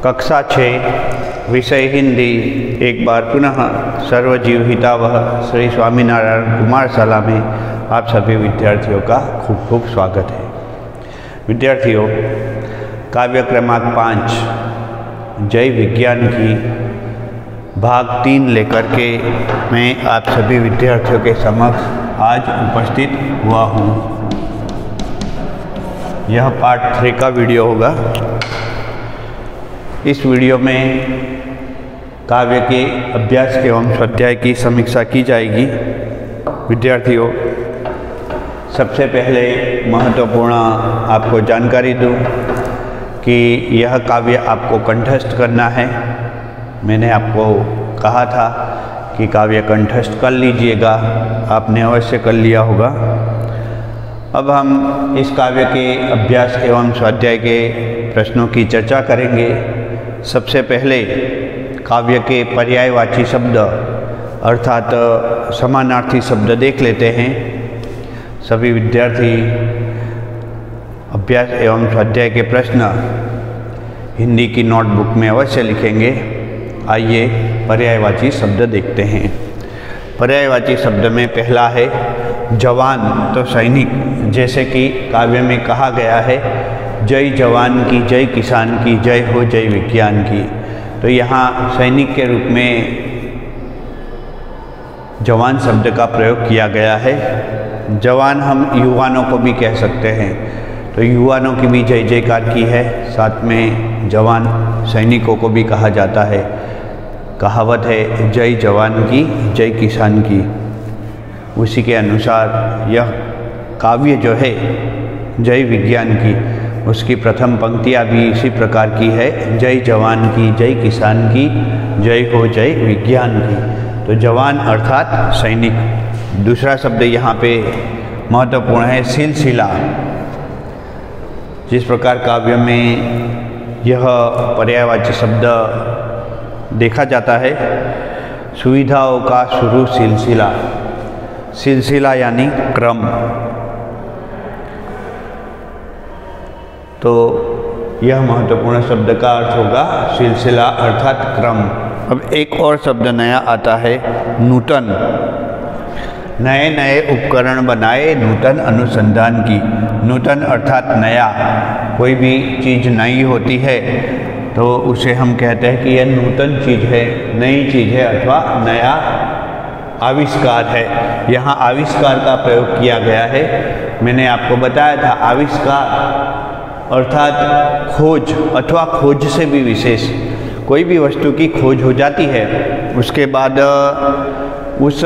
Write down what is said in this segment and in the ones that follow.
कक्षा 6 विषय हिंदी। एक बार पुनः सर्वजीव हितावह श्री स्वामीनारायण कुमार शाला में आप सभी विद्यार्थियों का खूब खूब स्वागत है। विद्यार्थियों, काव्य क्रमांक 5 जय विज्ञान की भाग 3 लेकर के मैं आप सभी विद्यार्थियों के समक्ष आज उपस्थित हुआ हूँ। यह पार्ट 3 का वीडियो होगा। इस वीडियो में काव्य के अभ्यास एवं स्वाध्याय की समीक्षा की जाएगी। विद्यार्थियों, सबसे पहले महत्वपूर्ण आपको जानकारी दूं कि यह काव्य आपको कंठस्थ करना है। मैंने आपको कहा था कि काव्य कंठस्थ कर लीजिएगा, आपने अवश्य कर लिया होगा। अब हम इस काव्य के अभ्यास एवं स्वाध्याय के प्रश्नों की चर्चा करेंगे। सबसे पहले काव्य के पर्यायवाची शब्द अर्थात समानार्थी शब्द देख लेते हैं। सभी विद्यार्थी अभ्यास एवं स्वाध्याय के प्रश्न हिंदी की नोटबुक में अवश्य लिखेंगे। आइए पर्यायवाची शब्द देखते हैं। पर्यायवाची शब्द में पहला है जवान, तो सैनिक। जैसे कि काव्य में कहा गया है, जय जवान की, जय किसान की, जय हो जय विज्ञान की। तो यहाँ सैनिक के रूप में जवान शब्द का प्रयोग किया गया है। जवान हम युवानों को भी कह सकते हैं, तो युवानों की भी जय जयकार की है। साथ में जवान सैनिकों को भी कहा जाता है। कहावत है, जय जवान की, जय किसान की। उसी के अनुसार यह काव्य जो है जय विज्ञान की, उसकी प्रथम पंक्तियाँ भी इसी प्रकार की है, जय जवान की, जय किसान की, जय हो जय विज्ञान की। तो जवान अर्थात सैनिक। दूसरा शब्द यहाँ पे महत्वपूर्ण है सिलसिला। जिस प्रकार काव्य में यह पर्यायवाची शब्द देखा जाता है, सुविधाओं का शुरू सिलसिला। सिलसिला यानी क्रम। तो यह महत्वपूर्ण शब्द का अर्थ होगा सिलसिला अर्थात क्रम। अब एक और शब्द नया आता है, नूतन। नए नए उपकरण बनाए, नूतन अनुसंधान की। नूतन अर्थात नया। कोई भी चीज़ नई होती है तो उसे हम कहते हैं कि यह नूतन चीज़ है, नई चीज़ है अथवा नया आविष्कार है। यहाँ आविष्कार का प्रयोग किया गया है। मैंने आपको बताया था, आविष्कार अर्थात खोज अथवा खोज से भी विशेष। कोई भी वस्तु की खोज हो जाती है, उसके बाद उस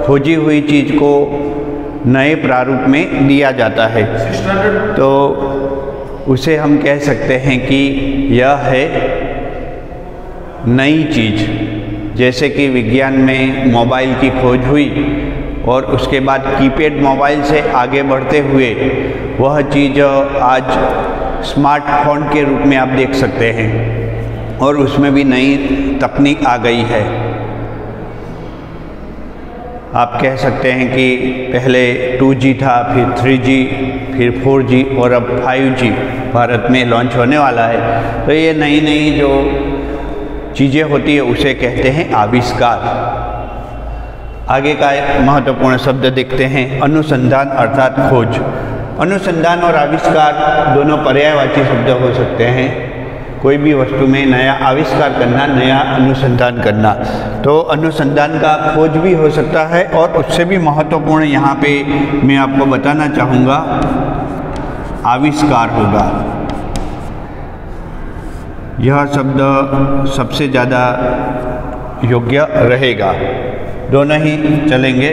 खोजी हुई चीज़ को नए प्रारूप में दिया जाता है, तो उसे हम कह सकते हैं कि यह है नई चीज़। जैसे कि विज्ञान में मोबाइल की खोज हुई और उसके बाद कीपैड मोबाइल से आगे बढ़ते हुए वह चीज़ आज स्मार्टफोन के रूप में आप देख सकते हैं, और उसमें भी नई तकनीक आ गई है। आप कह सकते हैं कि पहले 2G था, फिर 3G, फिर 4G और अब 5G भारत में लॉन्च होने वाला है। तो ये नई नई जो चीज़ें होती है उसे कहते हैं आविष्कार। आगे का एक महत्वपूर्ण शब्द देखते हैं, अनुसंधान अर्थात खोज। अनुसंधान और आविष्कार दोनों पर्यायवाची शब्द हो सकते हैं। कोई भी वस्तु में नया आविष्कार करना, नया अनुसंधान करना। तो अनुसंधान का खोज भी हो सकता है, और उससे भी महत्वपूर्ण यहाँ पे मैं आपको बताना चाहूँगा आविष्कार होगा। यह शब्द सबसे ज़्यादा योग्य रहेगा। दोनों ही चलेंगे,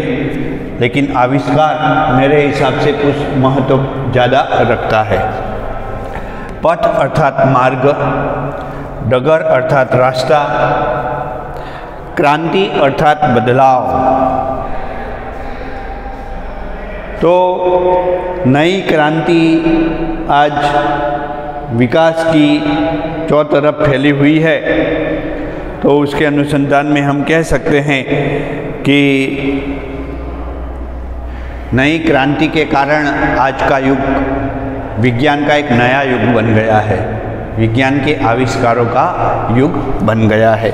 लेकिन आविष्कार मेरे हिसाब से कुछ महत्व ज़्यादा रखता है। पथ अर्थात मार्ग, डगर अर्थात रास्ता, क्रांति अर्थात बदलाव। तो नई क्रांति आज विकास की चौतरफ फैली हुई है, तो उसके अनुसंधान में हम कह सकते हैं कि नई क्रांति के कारण आज का युग विज्ञान का एक नया युग बन गया है। विज्ञान के आविष्कारों का युग बन गया है।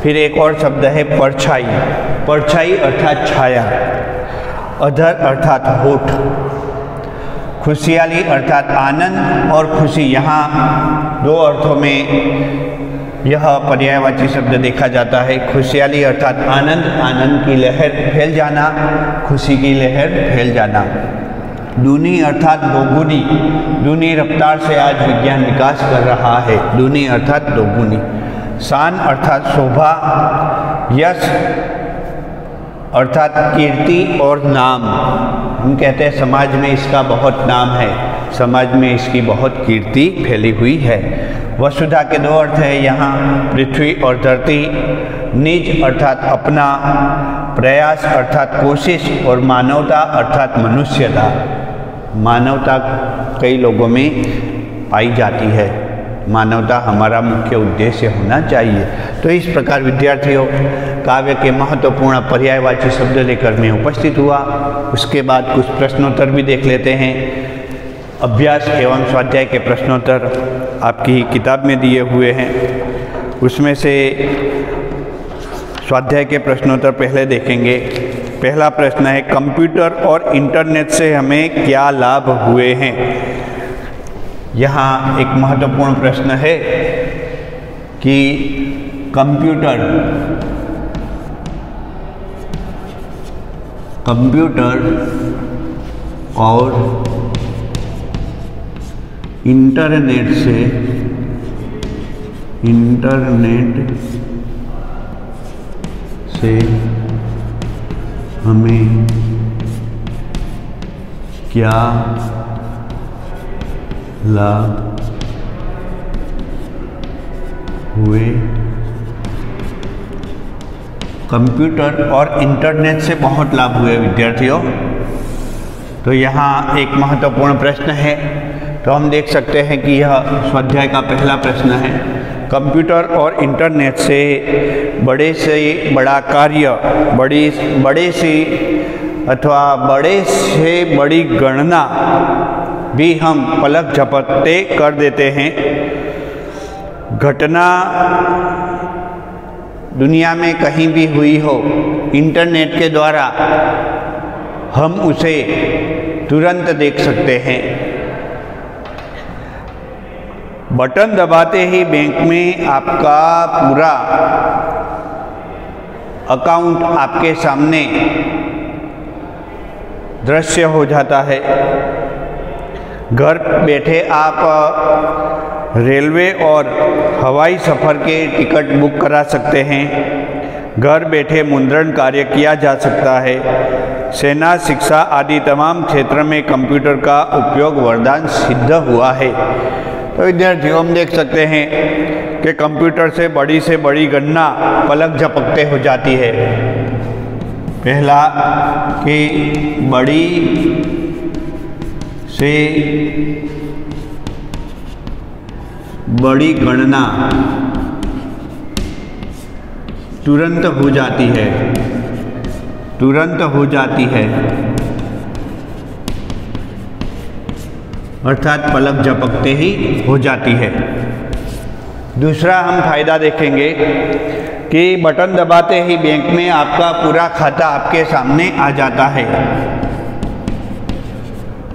फिर एक और शब्द है परछाई। परछाई अर्थात छाया, अधर अर्थात होठ, खुशहाली अर्थात आनंद और खुशी। यहाँ दो अर्थों में यह पर्यायवाची शब्द देखा जाता है। खुशहाली अर्थात आनंद, आनंद की लहर फैल जाना, खुशी की लहर फैल जाना। दूनी अर्थात दोगुनी, दूनी रफ्तार से आज विज्ञान विकास कर रहा है। दूनी अर्थात दोगुनी। शान अर्थात शोभा, यश अर्थात कीर्ति और नाम। हम कहते हैं समाज में इसका बहुत नाम है, समाज में इसकी बहुत कीर्ति फैली हुई है। वसुधा के दो अर्थ है यहाँ, पृथ्वी और धरती। निज अर्थात अपना, प्रयास अर्थात कोशिश और मानवता अर्थात मनुष्यता। मानवता कई लोगों में पाई जाती है, मानवता हमारा मुख्य उद्देश्य होना चाहिए। तो इस प्रकार विद्यार्थियों, काव्य के महत्वपूर्ण पर्यायवाची शब्द लेकर मैं उपस्थित हुआ। उसके बाद कुछ प्रश्नोत्तर भी देख लेते हैं। अभ्यास एवं स्वाध्याय के प्रश्नोत्तर आपकी किताब में दिए हुए हैं। उसमें से स्वाध्याय के प्रश्नोत्तर पहले देखेंगे। पहला प्रश्न है, कंप्यूटर और इंटरनेट से हमें क्या लाभ हुए हैं। यहाँ एक महत्वपूर्ण प्रश्न है कि कंप्यूटर और इंटरनेट से हमें क्या लाभ हुए। कंप्यूटर और इंटरनेट से बहुत लाभ हुए विद्यार्थियों। तो यहाँ एक महत्वपूर्ण प्रश्न है। तो हम देख सकते हैं कि यह स्वाध्याय का पहला प्रश्न है। कंप्यूटर और इंटरनेट से बड़े से बड़ा कार्य, बड़े से अथवा बड़े से बड़ी गणना भी हम पलक झपकते कर देते हैं। घटना दुनिया में कहीं भी हुई हो, इंटरनेट के द्वारा हम उसे तुरंत देख सकते हैं। बटन दबाते ही बैंक में आपका पूरा अकाउंट आपके सामने दृश्य हो जाता है। घर बैठे आप रेलवे और हवाई सफ़र के टिकट बुक करा सकते हैं। घर बैठे मुद्रण कार्य किया जा सकता है। सेना, शिक्षा आदि तमाम क्षेत्र में कंप्यूटर का उपयोग वरदान सिद्ध हुआ है। तो विद्यार्थियों, हम देख सकते हैं कि कंप्यूटर से बड़ी गणना पलक झपकते हो जाती है। पहला कि बड़ी से बड़ी गणना तुरंत हो जाती है, अर्थात पलक झपकते ही हो जाती है। दूसरा हम फायदा देखेंगे कि बटन दबाते ही बैंक में आपका पूरा खाता आपके सामने आ जाता है।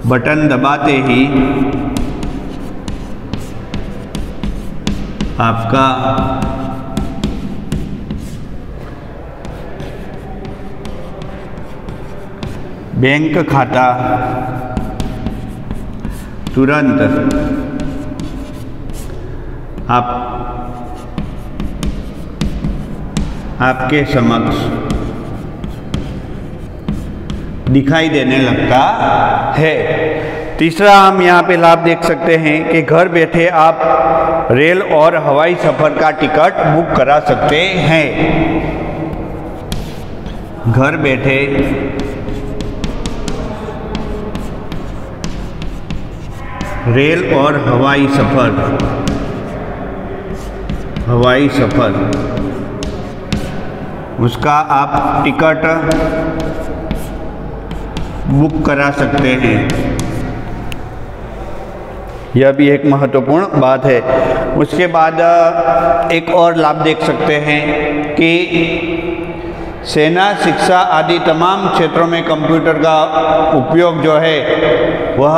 बटन दबाते ही आपका बैंक खाता तुरंत आपके समक्ष दिखाई देने लगता है। तीसरा हम यहाँ पे लाभ देख सकते हैं कि घर बैठे आप रेल और हवाई सफ़र का टिकट बुक करा सकते हैं। घर बैठे रेल और हवाई सफ़र उसका आप टिकट बुक करा सकते हैं। यह भी एक महत्वपूर्ण बात है। उसके बाद एक और लाभ देख सकते हैं कि सेना, शिक्षा आदि तमाम क्षेत्रों में कंप्यूटर का उपयोग जो है वह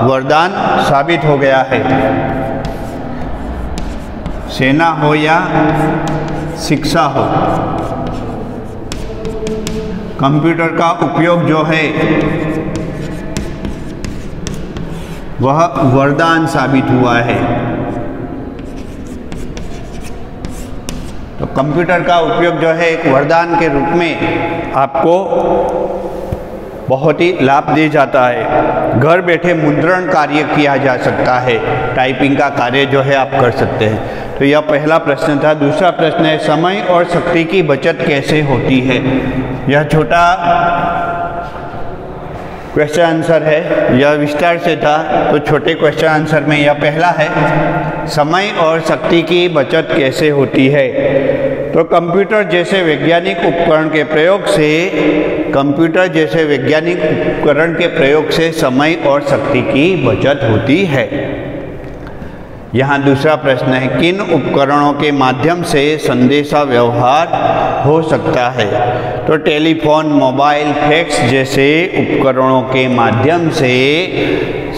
वरदान साबित हो गया है। सेना हो या शिक्षा हो, कंप्यूटर का उपयोग जो है वह वरदान साबित हुआ है। तो कंप्यूटर का उपयोग जो है एक वरदान के रूप में आपको बहुत ही लाभ दे जाता है। घर बैठे मुद्रण कार्य किया जा सकता है, टाइपिंग का कार्य जो है आप कर सकते हैं। तो यह पहला प्रश्न था। दूसरा प्रश्न है समय और शक्ति की बचत कैसे होती है। यह छोटा क्वेश्चन आंसर है, यह विस्तार से था। तो छोटे क्वेश्चन आंसर में यह पहला है, समय और शक्ति की बचत कैसे होती है। तो कंप्यूटर जैसे वैज्ञानिक उपकरण के प्रयोग से समय और शक्ति की बचत होती है। यहाँ दूसरा प्रश्न है, किन उपकरणों के माध्यम से संदेशा व्यवहार हो सकता है। तो टेलीफोन, मोबाइल, फैक्स जैसे उपकरणों के माध्यम से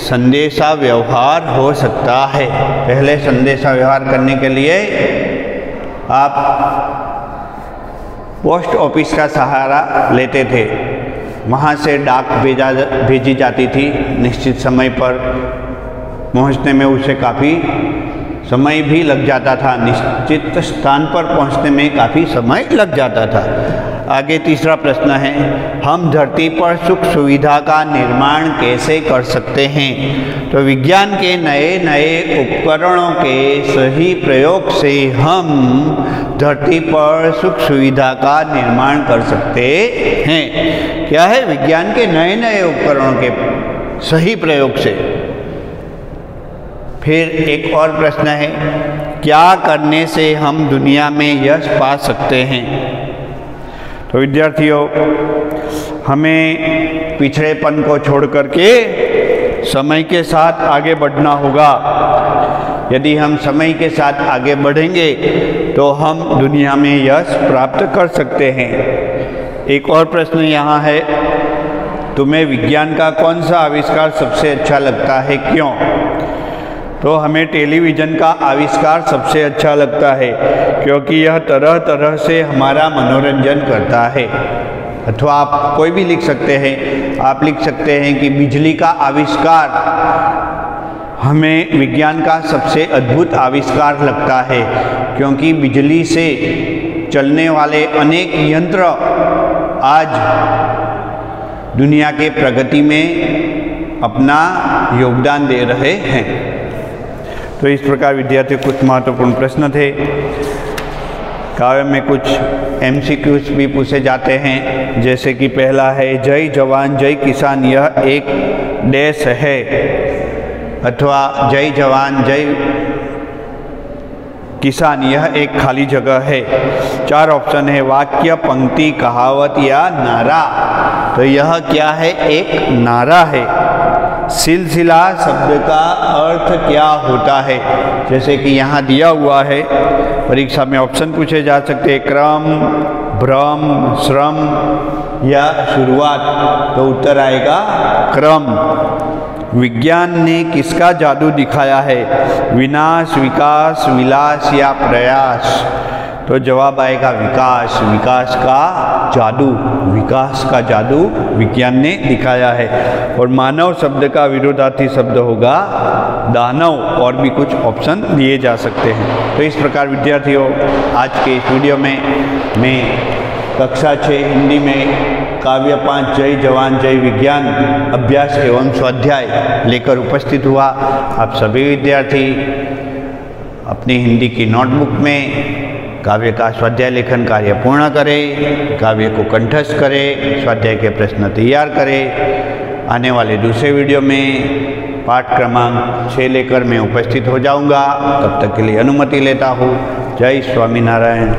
संदेशा व्यवहार हो सकता है। पहले संदेशा व्यवहार करने के लिए आप पोस्ट ऑफिस का सहारा लेते थे, वहाँ से डाक भेजी जाती थी। निश्चित समय पर पहुँचने में उसे काफ़ी समय भी लग जाता था, निश्चित स्थान पर पहुँचने में काफ़ी समय लग जाता था। आगे तीसरा प्रश्न है, हम धरती पर सुख सुविधा का निर्माण कैसे कर सकते हैं। तो विज्ञान के नए नए उपकरणों के सही प्रयोग से हम धरती पर सुख सुविधा का निर्माण कर सकते हैं। क्या है? विज्ञान के नए नए उपकरणों के सही प्रयोग से। फिर एक और प्रश्न है, क्या करने से हम दुनिया में यश पा सकते हैं। तो विद्यार्थियों, हमें पिछड़ेपन को छोड़ करके समय के साथ आगे बढ़ना होगा। यदि हम समय के साथ आगे बढ़ेंगे तो हम दुनिया में यश प्राप्त कर सकते हैं। एक और प्रश्न यहाँ है, तुम्हें विज्ञान का कौन सा आविष्कार सबसे अच्छा लगता है, क्यों। तो हमें टेलीविज़न का आविष्कार सबसे अच्छा लगता है, क्योंकि यह तरह तरह से हमारा मनोरंजन करता है। अथवा आप कोई भी लिख सकते हैं, आप लिख सकते हैं कि बिजली का आविष्कार हमें विज्ञान का सबसे अद्भुत आविष्कार लगता है, क्योंकि बिजली से चलने वाले अनेक यंत्र आज दुनिया के प्रगति में अपना योगदान दे रहे हैं। तो इस प्रकार विद्यार्थियों कुछ महत्वपूर्ण प्रश्न थे। काव्य में कुछ MCQs भी पूछे जाते हैं, जैसे कि पहला है, जय जवान जय किसान यह एक देश है, अथवा जय जवान जय किसान यह एक खाली जगह है। 4 ऑप्शन है, वाक्य, पंक्ति, कहावत या नारा। तो यह क्या है? एक नारा है। सिलसिला शब्द का अर्थ क्या होता है, जैसे कि यहाँ दिया हुआ है, परीक्षा में ऑप्शन पूछे जा सकते हैं, क्रम, भ्रम, श्रम या शुरुआत। तो उत्तर आएगा क्रम। विज्ञान ने किसका जादू दिखाया है, विनाश, विकास, विलास या प्रयास। तो जवाब आएगा विकास। विकास का जादू, विकास का जादू विज्ञान ने दिखाया है। और मानव शब्द का विरोधार्थी शब्द होगा दानव, और भी कुछ ऑप्शन दिए जा सकते हैं। तो इस प्रकार विद्यार्थियों, आज के इस वीडियो में मैं कक्षा 6 हिंदी में काव्य 5 जय जवान जय विज्ञान अभ्यास एवं स्वाध्याय लेकर उपस्थित हुआ। आप सभी विद्यार्थी अपनी हिंदी की नोटबुक में काव्य का स्वाध्याय लेखन कार्य पूर्ण करें, काव्य को कंठस्थ करें, स्वाध्याय के प्रश्न तैयार करें। आने वाले दूसरे वीडियो में पाठ क्रमांक 6 लेकर मैं उपस्थित हो जाऊंगा। तब तक के लिए अनुमति लेता हूँ। जय स्वामीनारायण।